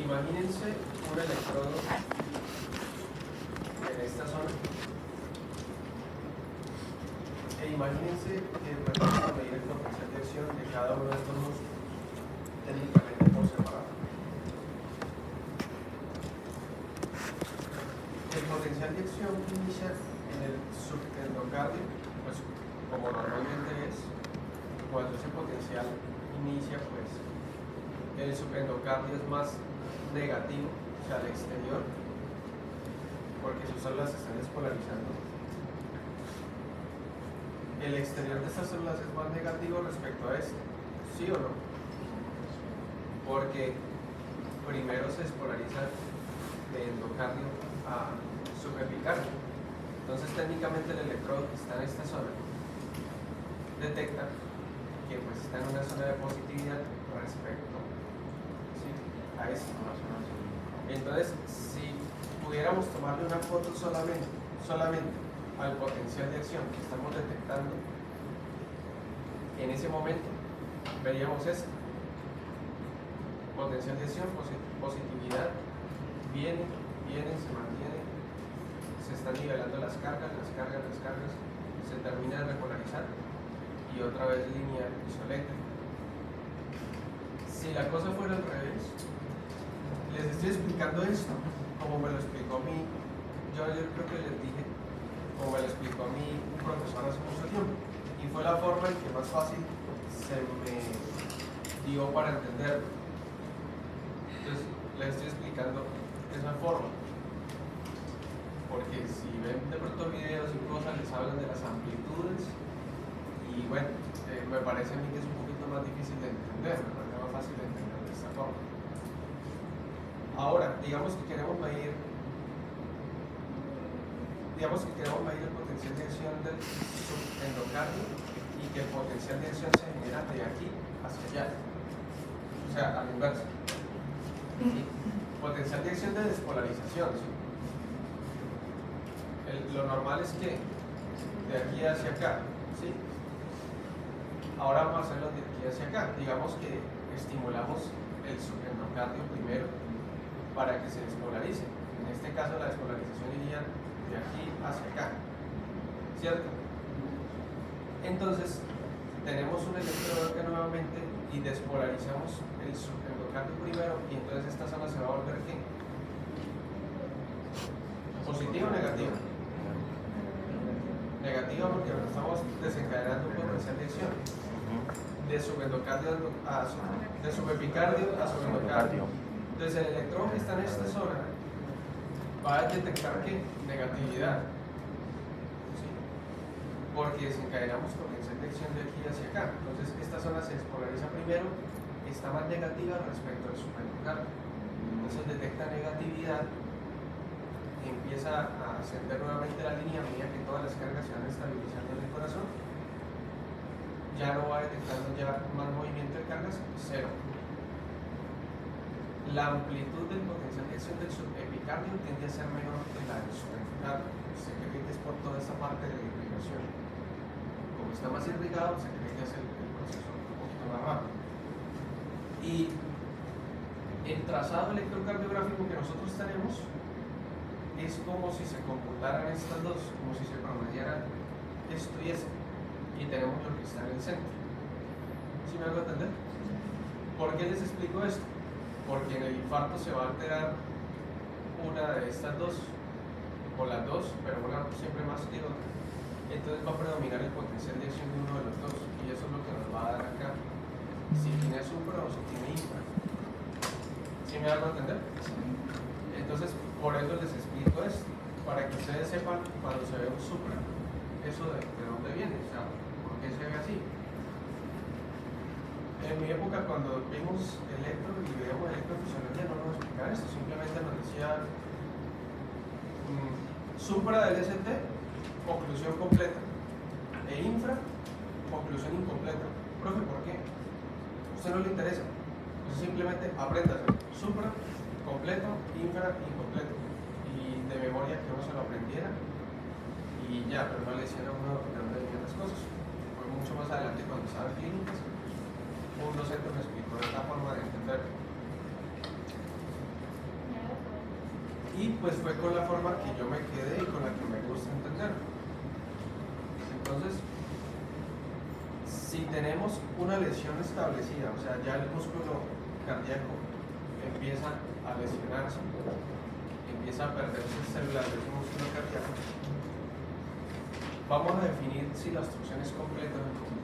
imagínense un electrodo en esta zona e imagínense que vamos a medir el potencial de acción de cada uno de estos músculos técnicamente por separado. El potencial de acción que inicia en el subendocardio, pues como normalmente es, cuando ese potencial inicia, pues el subendocardio es más negativo, o sea, al exterior, porque sus células se están despolarizando. El exterior de estas células es más negativo respecto a este, ¿sí o no? Porque primero se despolariza de endocardio a subepicardio. Entonces técnicamente el electrodo que está en esta zona detecta que pues está en una zona de positividad respecto, ¿sí?, a esta. Entonces, si pudiéramos tomarle una foto solamente al potencial de acción que estamos detectando en ese momento, veríamos esto: potencial de acción, positividad, viene, se mantiene, se están nivelando las cargas, se termina de repolarizar y otra vez línea isoeléctrica. Si la cosa fuera al revés, les estoy explicando esto como me lo explicó yo creo que les dije, como me lo explicó a mí un profesor hace mucho tiempo, y fue la forma en que más fácil se me dio para entenderlo. Entonces les estoy explicando esa forma, porque si ven de pronto videos y cosas, les hablan de las amplitudes y bueno, me parece a mí que es un poquito más difícil de entender, me parece más fácil de entender de esta forma. Ahora, digamos que queremos medir el potencial de acción del subendocardio y que el potencial de acción se genera de aquí hacia allá, o sea, al inverso. ¿Sí? Potencial de acción de despolarización, ¿sí? Lo normal es que de aquí hacia acá, ¿sí? Ahora vamos a hacerlo de aquí hacia acá. Digamos que estimulamos el subendocardio primero para que se despolarice. En este caso la despolarización iría de aquí hacia acá, ¿cierto? Entonces tenemos un electrodo acá nuevamente y despolarizamos el subendocardio primero, y entonces esta zona se va a volver ¿qué? ¿Positiva o negativa? Negativa, porque estamos desencadenando un potencial de acción de subendocardio de subepicardio a subendocardio. Entonces el electrón que está en esta zona va a detectar ¿qué? Negatividad, ¿sí? Porque desencadenamos potencial de acción de aquí hacia acá. Entonces esta zona se despolariza primero, está más negativa respecto al subendocardio. Entonces detecta negatividad, empieza a ascender nuevamente la línea a medida que todas las cargas se van estabilizando en el corazón. Ya no va detectando ya más movimiento de cargas, cero. La amplitud del potencial de acción del subepicardio tiende a ser menor que la del subendocardio. Se cree que es por toda esta parte de la irrigación. Como está más irrigado, se cree que es el proceso un poquito más rápido. Y el trazado electrocardiográfico que nosotros tenemos es como si se computaran estas dos, como si se promediaran esto y esto, y tenemos lo que está en el centro. ¿Sí me hago entender? ¿Por qué les explico esto? Porque en el infarto se va a alterar una de estas dos, o las dos, pero una siempre más que otra. Entonces va a predominar el potencial de acción de uno de los dos, y eso es lo que nos va a dar acá. Si tiene supra o si tiene infra. ¿Sí me hago entender? Entonces, por eso les explico esto, para que ustedes sepan cuando se ve un supra, eso de dónde viene, o sea, por qué se ve así. En mi época, cuando vimos electro y veíamos electrofisiología, no nos explicaba esto, simplemente nos decía supra del ST, conclusión completa, e infra, conclusión incompleta. Profe, ¿por qué? ¿A usted no le interesa? Entonces simplemente apréndase, supra, completo, infra, incompleto, y de memoria que uno se lo aprendiera y ya, pero no le decían a uno de dónde venían las cosas. Fue mucho más adelante cuando estaba en clínicas, un docente me explicó esta forma de entender. pues fue con la forma que yo me quedé y con la que me gusta entender. Entonces, si tenemos una lesión establecida, o sea, ya el músculo cardíaco empieza a lesionarse, empieza a perderse células del músculo cardíaco, vamos a definir si la obstrucción es completa o incompleta.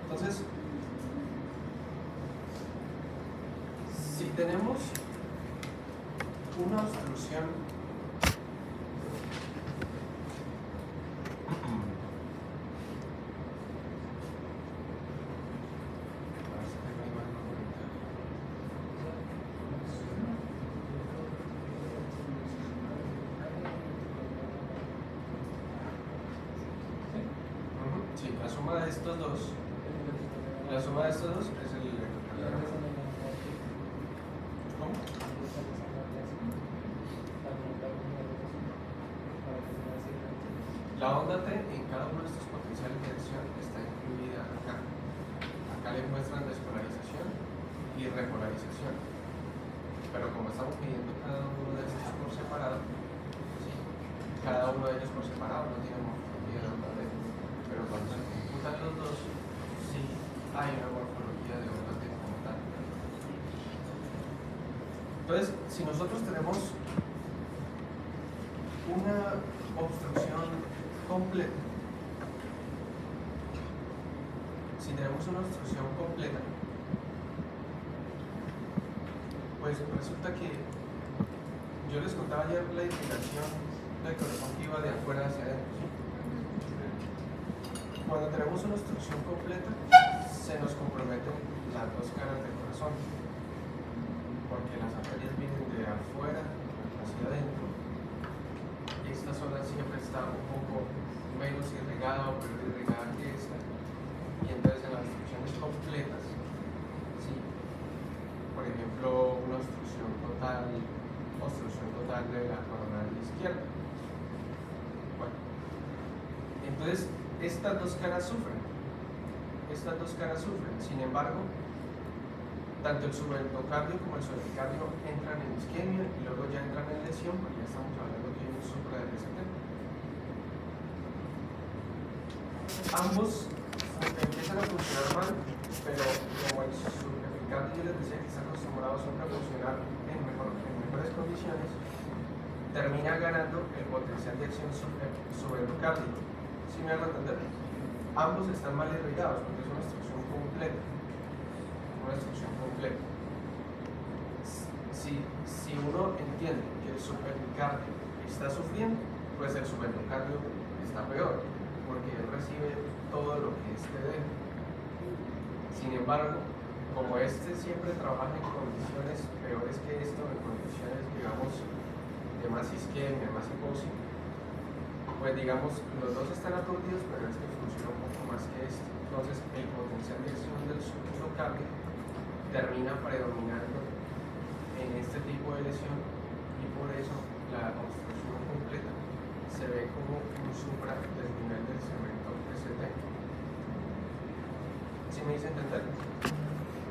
Entonces, si tenemos una obstrucción sí, la suma de estos dos es el ¿cómo? La onda T en cada uno de estos potenciales de acción está incluida acá. Acá le muestran despolarización y repolarización. Pero como estamos midiendo cada uno de estos por separado, ¿sí? Cada uno de ellos por separado no tiene morfología de onda T. Pero cuando se computan los dos, sí hay una morfología de onda T como tal. Entonces, si nosotros tenemos una obstrucción completa, pues resulta que yo les contaba ayer la indicación del corazón que iba de afuera hacia adentro, ¿sí? Cuando tenemos una obstrucción completa, se nos comprometen las dos caras del corazón, porque las arterias vienen de afuera hacia adentro. Esta zona siempre está un poco menos irrigada o peor irrigada que esta, y entonces en las obstrucciones completas, ¿sí? Por ejemplo, una obstrucción total de la coronaria izquierda. Bueno, entonces estas dos caras sufren, sin embargo, tanto el subendocardio como el subepicardio entran en isquemia y luego ya entran en lesión, porque ya estamos hablando que hay un supra del ST. Ambos empiezan a funcionar mal, pero como el subepicardio, yo les decía que están acostumbrados siempre a funcionar en mejores condiciones, termina ganando el potencial de acción subendocárdico. ¿Sí me hago entender? Ambos están mal irrigados porque es una obstrucción completa. Si uno entiende que el subepicardio está sufriendo, pues el subendocardio está peor, porque él recibe todo lo que este dé. Sin embargo, como este siempre trabaja en condiciones peores que esto, en condiciones, digamos, de más isquemia, más hipoxia, pues digamos, los dos están aturdidos, pero este funciona un poco más que este. Entonces, el potencial de acción del subendocardio termina predominando en este tipo de lesión y por eso la obstrucción completa se ve como un supra del nivel del segmento ST. ¿Sí me hice entender?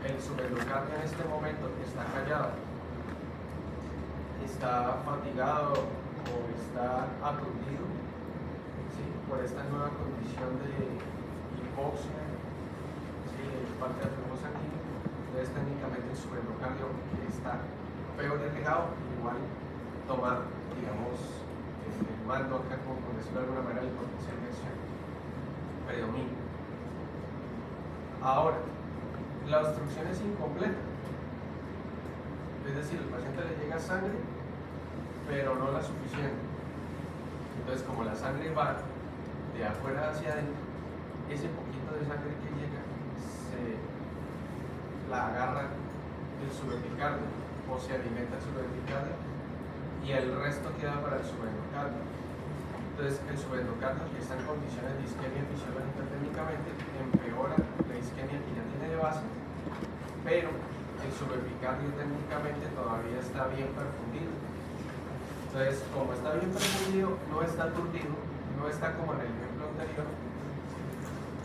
El subendocardio en este momento está callado, está fatigado o está aturdido, ¿sí? Por esta nueva condición de hipoxia, ¿sí? De falta de flujo sanguíneo. Entonces técnicamente el subendocardio que está peor irrigado, igual tomar, digamos, el mando acá, como por decirlo de alguna manera, el potencial de acción predomina. Ahora, la obstrucción es incompleta, es decir, al paciente le llega sangre, pero no la suficiente. Entonces, como la sangre va de afuera hacia adentro, ese poquito de sangre que llega se la agarra el subepicardio o se alimenta el subepicardio y el resto queda para el subendocardio. Entonces el subendocardio, que está en condiciones de isquemia fisiológica técnicamente, empeora la isquemia que ya tiene de base, pero el subepicardio técnicamente todavía está bien perfundido. Entonces, como está bien perfundido, no está aturdido, no está como en el ejemplo anterior,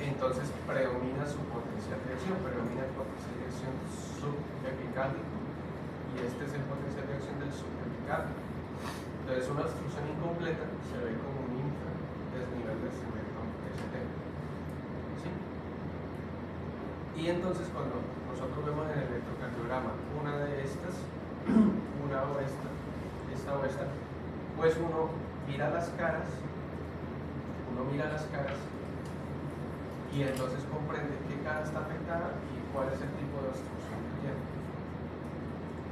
entonces predomina su potencial de acción, predomina el potencial de acción subepicárdico y este es el potencial de acción del subepicardio. Entonces una obstrucción incompleta se ve como un infra desnivel del segmento ST. ¿Sí? Y entonces cuando nosotros vemos en el electrocardiograma una de estas, una o esta o esta, pues uno mira las caras y entonces comprende qué cara está afectada y cuál es el tipo de obstrucción que tiene.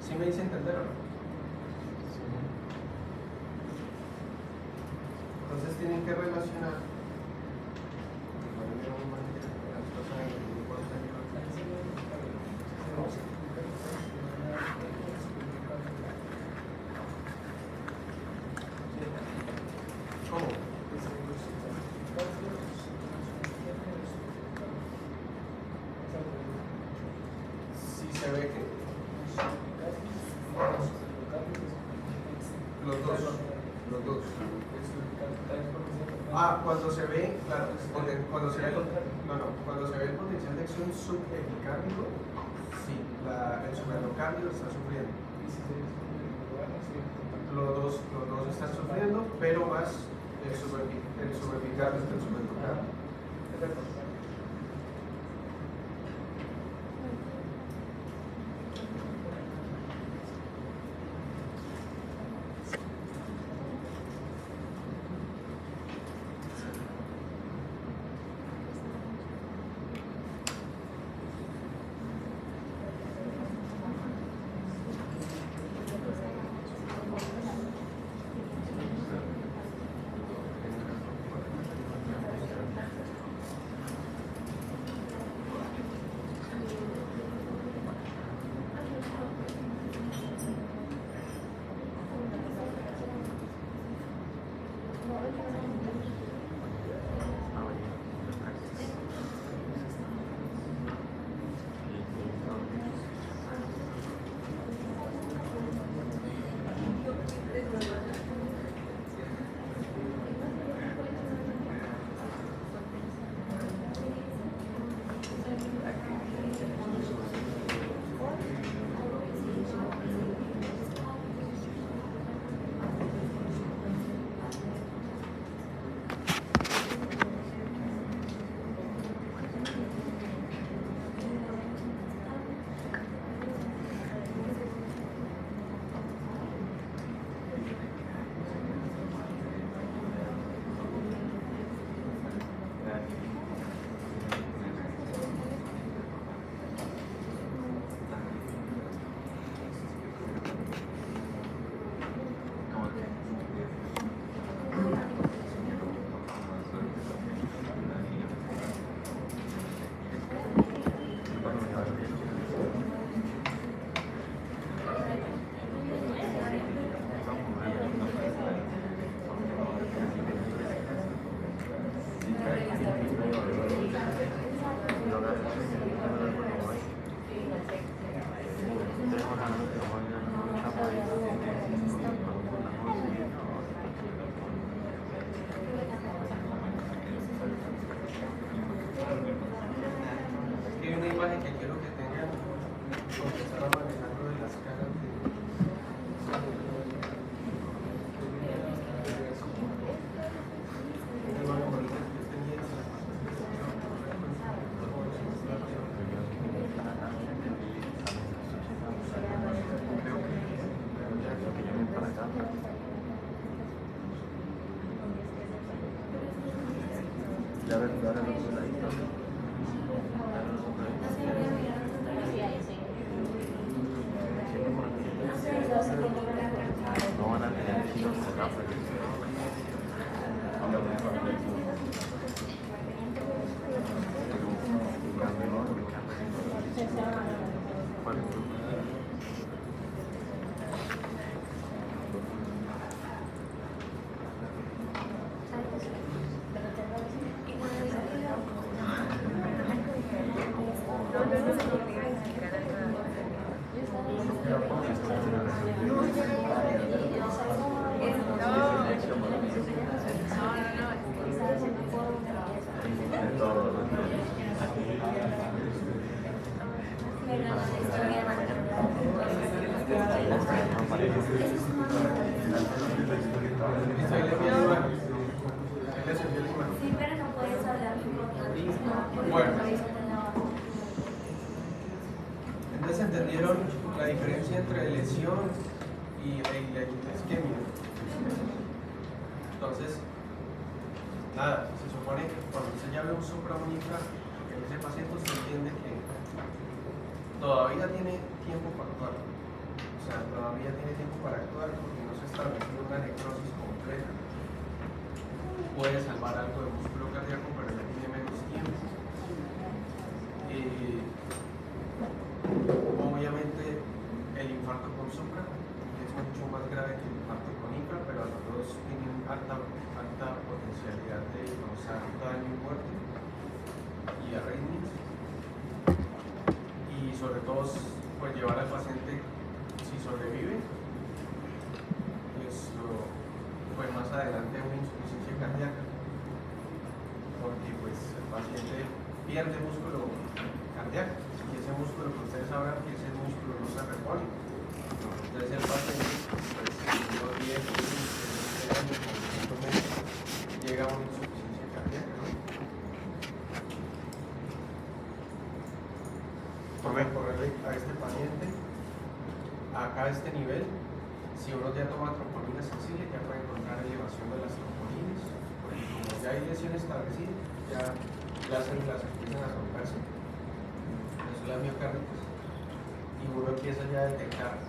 ¿Sí me hice entender o no? Sí. Entonces tienen que relacionar. ¿Cómo? Si se ve que los dos. Cuando se ve, claro, cuando se ve el potencial de acción subepicárdico, sí, el subendocardio está sufriendo. Los dos están sufriendo, pero más el subepicardio que el subendocardio. no aparece. Ahí le envié la imagen. Ahí les envié la imagen. Sí, pero no puedes hablar por Bueno. Entonces entendieron la diferencia entre lesión y la isquemia. Entonces, nada, se supone que cuando se llame un supramunicipal, en ese paciente se entiende que todavía tiene tiempo para actuar. O sea, todavía tiene tiempo para actuar porque no se ha establecido una necrosis completa. Puede salvar algo de músculo cardíaco, pero ya tiene menos tiempo. Obviamente, el infarto con supra es mucho más grave que el infarto con infra, pero los dos tienen alta potencialidad de causar daño y muerte y arritmias. Y sobre todo, pues llevar al paciente, si sobrevive, pues más adelante una insuficiencia cardíaca, porque pues el paciente pierde músculo cardíaco y ese músculo que ustedes sabrán que ese músculo no se repone. Entonces el paciente, pues en unos 10, 15 años, llega a una insuficiencia cardíaca, ¿no? Correrle a este paciente, acá a este nivel, si uno ya toma troponina sensible, ya puede encontrar elevación de las troponinas, porque como ya hay lesión establecida, ya las células empiezan a romperse, eso es la miocarditis, y uno empieza ya a detectar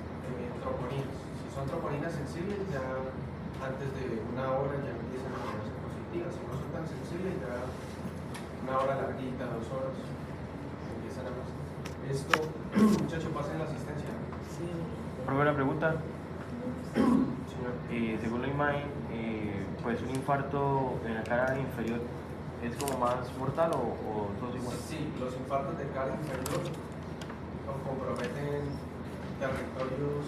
troponinas. Si son troponinas sensibles, ya antes de una hora ya empiezan a ponerse positivas. Si no son tan sensibles, ya una hora larguita, 2 horas, empiezan a pasar. Esto, muchachos, pasa en la asistencia. Sí. Primera pregunta. Señor. Según la imagen, pues un infarto en la cara inferior es como más mortal o todo igual. Sí, los infartos de cara inferior comprometen territorios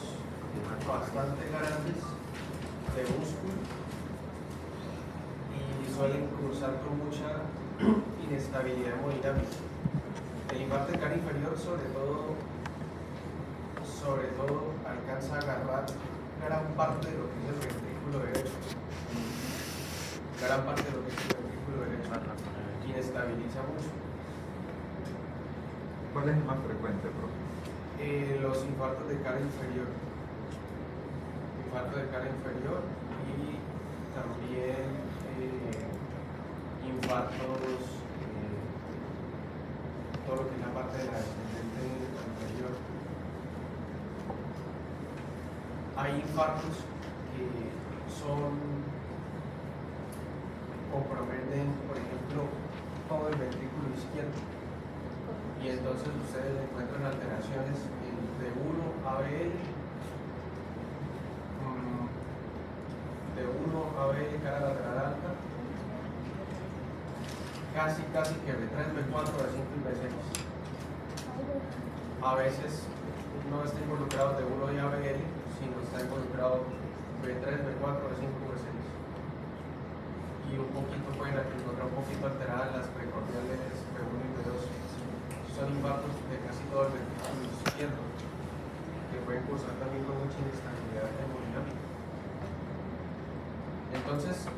bastante grandes de músculo y suelen cruzar con mucha inestabilidad hemodinámica. El infarto de cara inferior sobre todo alcanza a agarrar gran parte de lo que es el ventrículo derecho. Gran parte de lo que es el ventrículo derecho. Inestabiliza mucho. ¿Cuál es el más frecuente, profe? Los infartos de cara inferior. Infarto de cara inferior y también infartos, todo lo que es la parte de la descendente anterior. Hay infartos que comprometen, por ejemplo, todo el ventrículo izquierdo. Y entonces ustedes encuentran alteraciones de 1 ABL, cara lateral alta, casi que B3, B4, B5 y B6. A veces no está involucrado de 1 de ABL, sino está involucrado B3, B4, B5, B6. Y un poquito pueden encontrar un poquito alteradas las precordiales B1 y B2. Son infartos de casi todo el ventrículo izquierdo, que pueden cursar también con mucha inestabilidad hemodinámica. Entonces,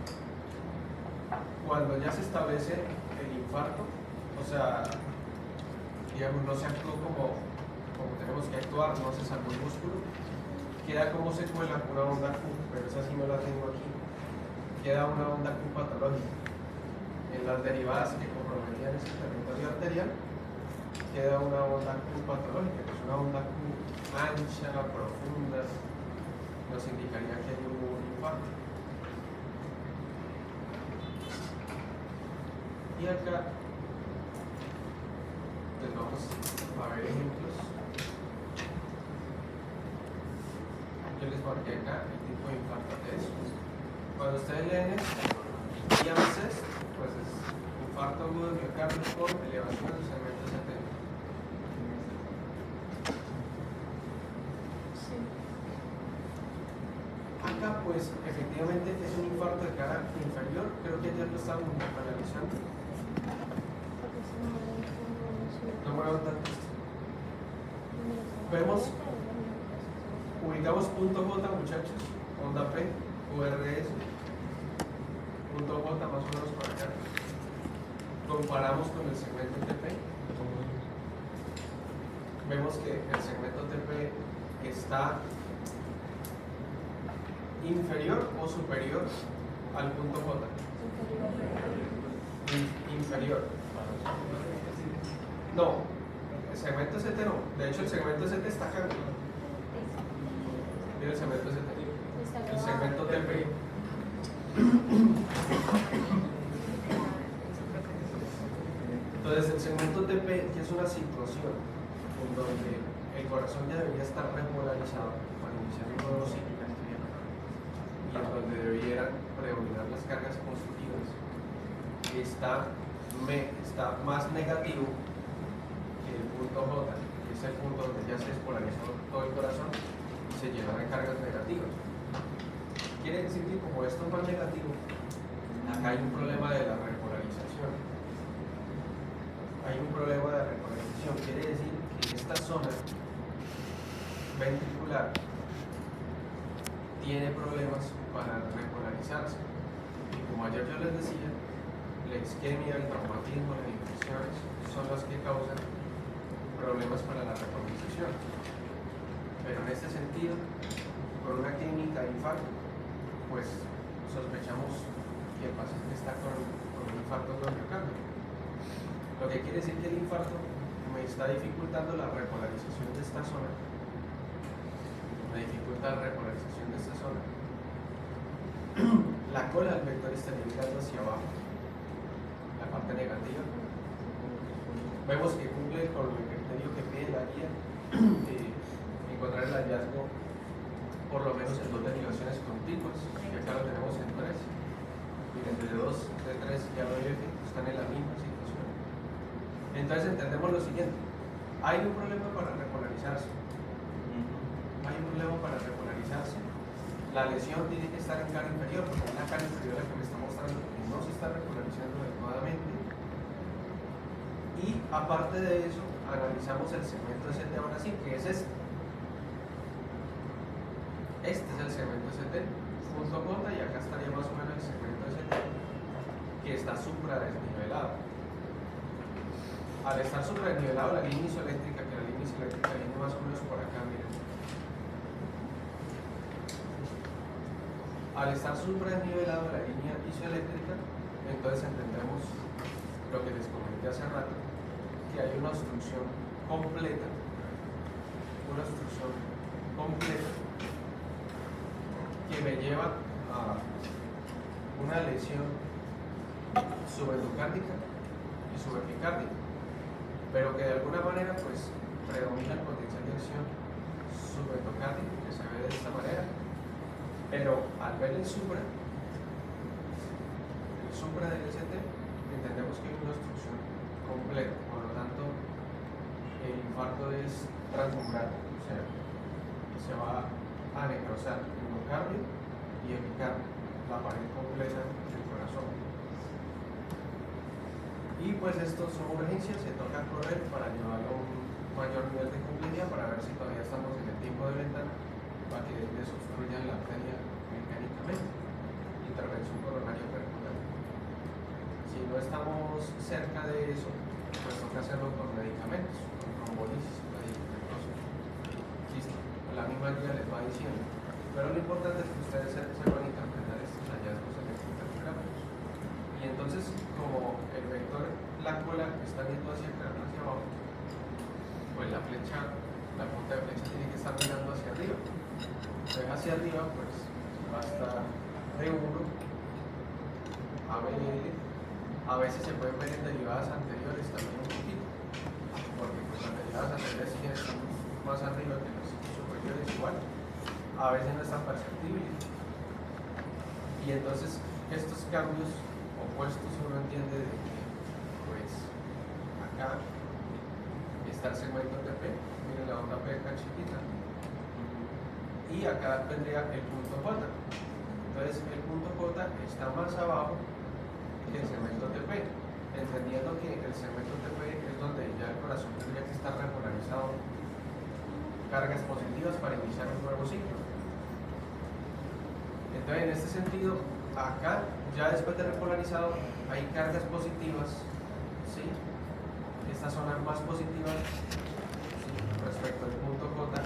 cuando ya se establece el infarto, o sea, digamos, no se actuó como tenemos que actuar, no se salvó el músculo, queda como secuela una onda Q, pero esa sí no la tengo aquí, queda una onda Q patológica. En las derivadas que comprometían ese territorio arterial, queda una onda Q patológica, que es una onda Q ancha, profunda, nos indicaría que hay un infarto. Y acá pues vamos a ver ejemplos. Yo les marqué acá el tipo de infarto que es. Cuando ustedes leen esto, IAMCES, pues es infarto agudo de miocardio por elevación del segmento central. Acá pues efectivamente es un infarto de cara inferior, creo que ya lo estamos analizando. No muevo tanto. Vemos Ubicamos punto J, muchachos, onda P, QRS, punto J más o menos por acá. Comparamos con el segmento TP. Vemos que el segmento TP está inferior o superior al punto J. Inferior. No, el segmento ST no. De hecho, el segmento ST está acá. Mira el segmento ST. El segmento TP. Entonces, el segmento TP que es una situación en donde el corazón ya debería estar repolarizado para iniciar un nuevo ciclo y en donde debieran predominar las cargas positivas, está más negativo que el punto J, que es el punto donde ya se despolarizó todo el corazón y se llenan de cargas negativas. Quiere decir que como esto es más negativo, acá hay un problema de la repolarización. Hay un problema de repolarización. Quiere decir que esta zona ventricular tiene problemas para repolarizarse. Y como ayer yo les decía, la isquemia, el traumatismo, las infecciones son las que causan problemas para la repolarización. Pero en este sentido, con una clínica de infarto, pues sospechamos que el paciente está con un infarto de miocardio. Lo que quiere decir que el infarto me está dificultando la repolarización de esta zona. Me dificulta la repolarización de esta zona. La cola del vector está mirando hacia abajo, la parte negativa. Vemos que cumple con el criterio que pide la guía de encontrar el hallazgo por lo menos en 2 derivaciones contiguas, y acá lo tenemos en 3. Miren, de 2, de 3 y a F están en la misma situación. Entonces entendemos lo siguiente: hay un problema para repolarizarse. Hay un problema para repolarizarse. La lesión tiene que estar en cara inferior, porque es la cara inferior la que me está mostrando que no se está repolarizando adecuadamente. Y aparte de eso, analizamos el segmento ST ahora sí, que es este. Este es el segmento ST, punto J, y acá estaría más o menos el segmento ST, que está supradesnivelado. Al estar supradesnivelado, la línea isoeléctrica, que la línea isoeléctrica viene más o menos por acá, miren. Al estar supradesnivelado la línea isoeléctrica, entonces entendemos lo que les comenté hace rato, que hay una obstrucción completa, que me lleva a una lesión subendocárdica y subepicárdica, pero que de alguna manera pues predomina el potencial de acción subendocárdico, que se ve de esta manera. Pero al ver el supra del ST, entendemos que hay una obstrucción completa, por lo tanto el infarto es transmural, o sea, se va a necrosar endocardio y epicardio, la pared completa del corazón. Y pues esto son urgencias, se toca correr para llevarlo a un mayor nivel de complejidad para ver si todavía estamos en el tiempo de ventana para que desobstruyan la arteria mecánicamente. Intervención coronaria percutante. Si no estamos cerca de eso, pues toca hacerlo con medicamentos, con trombolisis, medicamentosos. Listo, la misma guía les va diciendo. Pero lo importante es que ustedes sepan interpretar estos hallazgos electrocardiográficos. Y entonces, como el vector, la cola está viendo hacia acá, hacia abajo, pues la flecha, la punta de flecha tiene que estar mirando hacia arriba. Entonces hacia arriba, pues va a estar D1, ABL. A veces se pueden ver en derivadas anteriores también un poquito, porque pues las derivadas anteriores sí están más arriba que los superiores igual. A veces no están perceptibles. Y entonces estos cambios opuestos uno entiende de que pues acá está el segmento TP, miren la onda P acá chiquita, y acá tendría el punto J. Entonces el punto J está más abajo que el segmento TP, entendiendo que el segmento TP es donde ya el corazón tendría que estar repolarizado cargas positivas para iniciar un nuevo ciclo. Entonces, en este sentido, acá, ya después de repolarizado, hay cargas positivas, ¿sí? Estas son las más positivas, ¿sí? Respecto al punto J.